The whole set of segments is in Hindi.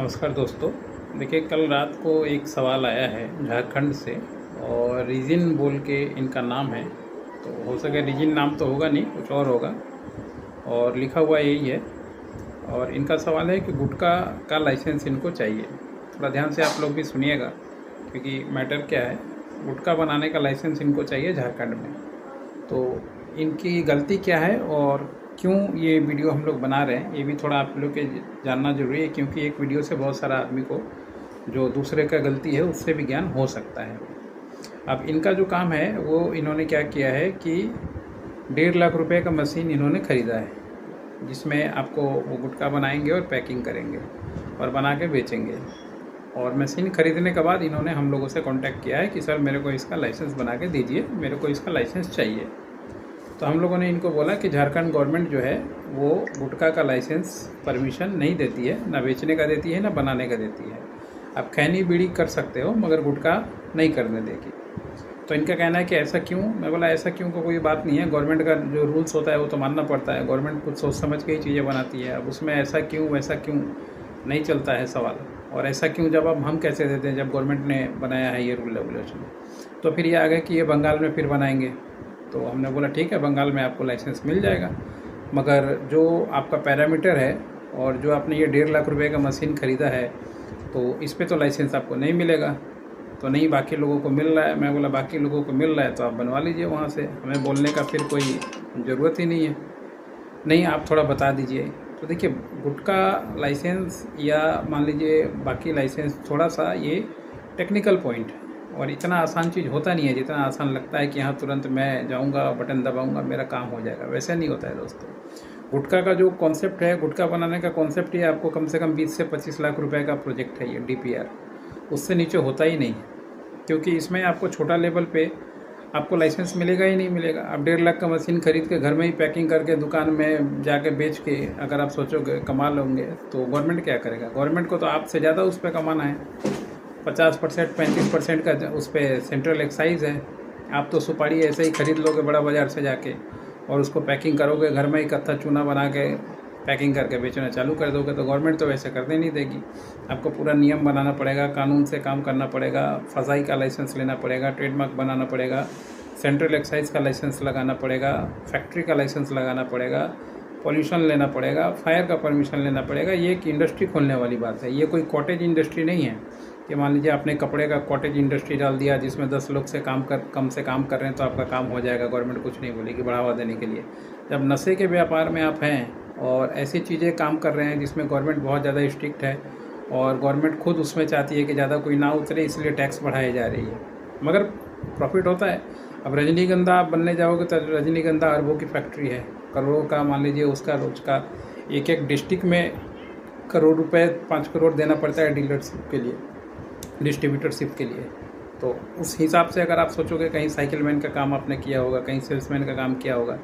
नमस्कार दोस्तों। देखिए, कल रात को एक सवाल आया है झारखंड से और रीजन बोल के इनका नाम है। तो हो सके रीजन नाम तो होगा नहीं, कुछ और होगा और लिखा हुआ यही है। और इनका सवाल है कि गुटखा का लाइसेंस इनको चाहिए। थोड़ा ध्यान से आप लोग भी सुनिएगा क्योंकि मैटर क्या है। गुटखा बनाने का लाइसेंस इनको चाहिए झारखंड में। तो इनकी गलती क्या है और क्यों ये वीडियो हम लोग बना रहे हैं, ये भी थोड़ा आप लोग के जानना जरूरी है क्योंकि एक वीडियो से बहुत सारा आदमी को जो दूसरे का गलती है उससे भी ज्ञान हो सकता है। अब इनका जो काम है वो इन्होंने क्या किया है कि 1.5 लाख रुपए का मशीन इन्होंने ख़रीदा है जिसमें आपको वो गुटखा बनाएंगे और पैकिंग करेंगे और बना के बेचेंगे। और मशीन ख़रीदने के बाद इन्होंने हम लोगों से कांटेक्ट किया है कि सर मेरे को इसका लाइसेंस बना के दीजिए, मेरे को इसका लाइसेंस चाहिए। तो हम लोगों ने इनको बोला कि झारखंड गवर्नमेंट जो है वो गुटखा का लाइसेंस परमिशन नहीं देती है, ना बेचने का देती है ना बनाने का देती है। आप खैनी बीड़ी कर सकते हो मगर गुटखा नहीं करने देगी। तो इनका कहना है कि ऐसा क्यों। मैं बोला ऐसा क्यों को कोई बात नहीं है, गवर्नमेंट का जो रूल्स होता है वो तो मानना पड़ता है। गवर्नमेंट कुछ सोच समझ के ही चीज़ें बनाती है। अब उसमें ऐसा क्यों वैसा क्यों नहीं चलता है सवाल। और ऐसा क्यों जब अब हम कैसे देते हैं जब गवर्नमेंट ने बनाया है ये रूल रेगुलेशन। तो फिर ये आ गया कि ये बंगाल में फिर बनाएंगे। तो हमने बोला ठीक है, बंगाल में आपको लाइसेंस मिल जाएगा मगर जो आपका पैरामीटर है और जो आपने ये 1.5 लाख रुपए का मशीन ख़रीदा है तो इस पे तो लाइसेंस आपको नहीं मिलेगा। तो नहीं, बाकी लोगों को मिल रहा है। मैं बोला बाकी लोगों को मिल रहा है तो आप बनवा लीजिए वहाँ से, हमें बोलने का फिर कोई ज़रूरत ही नहीं है। नहीं, आप थोड़ा बता दीजिए। तो देखिए, गुटखा लाइसेंस या मान लीजिए बाकी लाइसेंस थोड़ा सा ये टेक्निकल पॉइंट है और इतना आसान चीज़ होता नहीं है जितना आसान लगता है कि यहाँ तुरंत मैं जाऊँगा बटन दबाऊँगा मेरा काम हो जाएगा। वैसे नहीं होता है दोस्तों। गुटखा का जो कॉन्सेप्ट है, गुटखा बनाने का कॉन्सेप्ट ये आपको कम से कम 20 से 25 लाख रुपए का प्रोजेक्ट है ये DPR। उससे नीचे होता ही नहीं है क्योंकि इसमें आपको छोटा लेवल पे आपको लाइसेंस मिलेगा ही नहीं मिलेगा। आप 1.5 लाख का मशीन खरीद के घर में ही पैकिंग करके दुकान में जाके बेच के अगर आप सोचोगे कमा लोगे तो गवर्नमेंट क्या करेगा। गवर्नमेंट को तो आपसे ज़्यादा उस पर कमाना है। 50% 35% का उस पर सेंट्रल एक्साइज है। आप तो सुपारी ऐसे ही ख़रीद लोगे बड़ा बाज़ार से जाके और उसको पैकिंग करोगे, घर में ही कत्था चूना बना के पैकिंग करके बेचना चालू कर दोगे तो गवर्नमेंट तो वैसे करने नहीं देगी। आपको पूरा नियम बनाना पड़ेगा, कानून से काम करना पड़ेगा, फसाई का लाइसेंस लेना पड़ेगा, ट्रेडमार्क बनाना पड़ेगा, सेंट्रल एक्साइज का लाइसेंस लगाना पड़ेगा, फैक्ट्री का लाइसेंस लगाना पड़ेगा, पॉल्यूशन लेना पड़ेगा, फायर का परमिशन लेना पड़ेगा। ये एक इंडस्ट्री खोलने वाली बात है। ये कोई कॉटेज इंडस्ट्री नहीं है कि मान लीजिए आपने कपड़े का कॉटेज इंडस्ट्री डाल दिया जिसमें 10 लोग से कम से काम कर रहे हैं तो आपका काम हो जाएगा। गवर्नमेंट कुछ नहीं बोलेगी बढ़ावा देने के लिए। जब नशे के व्यापार में आप हैं और ऐसी चीज़ें काम कर रहे हैं जिसमें गवर्नमेंट बहुत ज़्यादा स्ट्रिक्ट है और गवर्नमेंट खुद उसमें चाहती है कि ज़्यादा कोई ना उतरे इसलिए टैक्स बढ़ाई जा रही है मगर प्रॉफिट होता है। अब रजनीगंधा आप बनने जाओगे तो रजनीगंधा अरबों की फैक्ट्री है, करोड़ों का मान लीजिए उसका रोज का एक डिस्ट्रिक्ट में करोड़ रुपए 5 करोड़ देना पड़ता है डीलरशिप के लिए, डिस्ट्रीब्यूटरशिप के लिए। तो उस हिसाब से अगर आप सोचोगे कहीं साइकिल मैन का काम आपने किया होगा, कहीं सेल्समैन का काम किया होगा।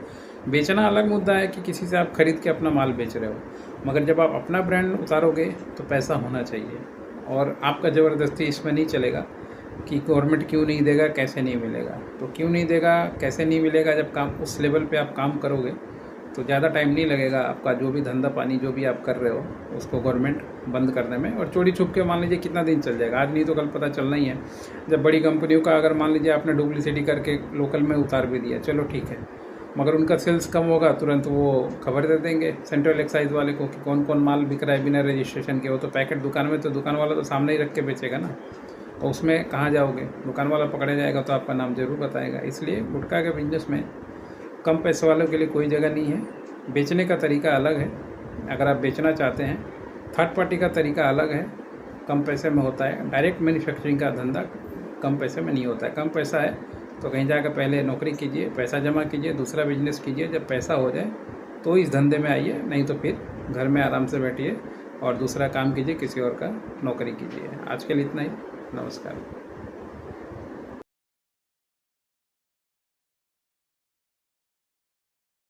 बेचना अलग मुद्दा है कि किसी से आप खरीद के अपना माल बेच रहे हो मगर जब आप अपना ब्रांड उतारोगे तो पैसा होना चाहिए और आपका ज़बरदस्ती इसमें नहीं चलेगा कि गवर्नमेंट क्यों नहीं देगा, कैसे नहीं मिलेगा। तो क्यों नहीं देगा, कैसे नहीं मिलेगा, जब काम उस लेवल पे आप काम करोगे तो ज़्यादा टाइम नहीं लगेगा आपका जो भी धंधा पानी जो भी आप कर रहे हो उसको गवर्नमेंट बंद करने में। और चोरी छुप के मान लीजिए कितना दिन चल जाएगा, आज नहीं तो कल पता चलना ही है। जब बड़ी कंपनियों का अगर मान लीजिए आपने डुप्लिसिटी करके लोकल में उतार भी दिया, चलो ठीक है, मगर उनका सेल्स कम होगा तुरंत वो खबर दे देंगे सेंट्रल एक्साइज वाले को कि कौन कौन माल बिक रहा है बिना रजिस्ट्रेशन के। वो तो पैकेट दुकान में तो दुकान वाला तो सामने ही रख के बेचेगा ना, और उसमें कहाँ जाओगे, दुकान वाला पकड़े जाएगा तो आपका नाम ज़रूर बताएगा। इसलिए गुटखा के बिजनेस में कम पैसे वालों के लिए कोई जगह नहीं है। बेचने का तरीका अलग है, अगर आप बेचना चाहते हैं। थर्ड पार्टी का तरीका अलग है, कम पैसे में होता है। डायरेक्ट मैन्युफैक्चरिंग का धंधा कम पैसे में नहीं होता है। कम पैसा है तो कहीं जाकर पहले नौकरी कीजिए, पैसा जमा कीजिए, दूसरा बिजनेस कीजिए। जब पैसा हो जाए तो इस धंधे में आइए, नहीं तो फिर घर में आराम से बैठिए और दूसरा काम कीजिए, किसी और का नौकरी कीजिए। आज के लिए इतना ही। नमस्कार।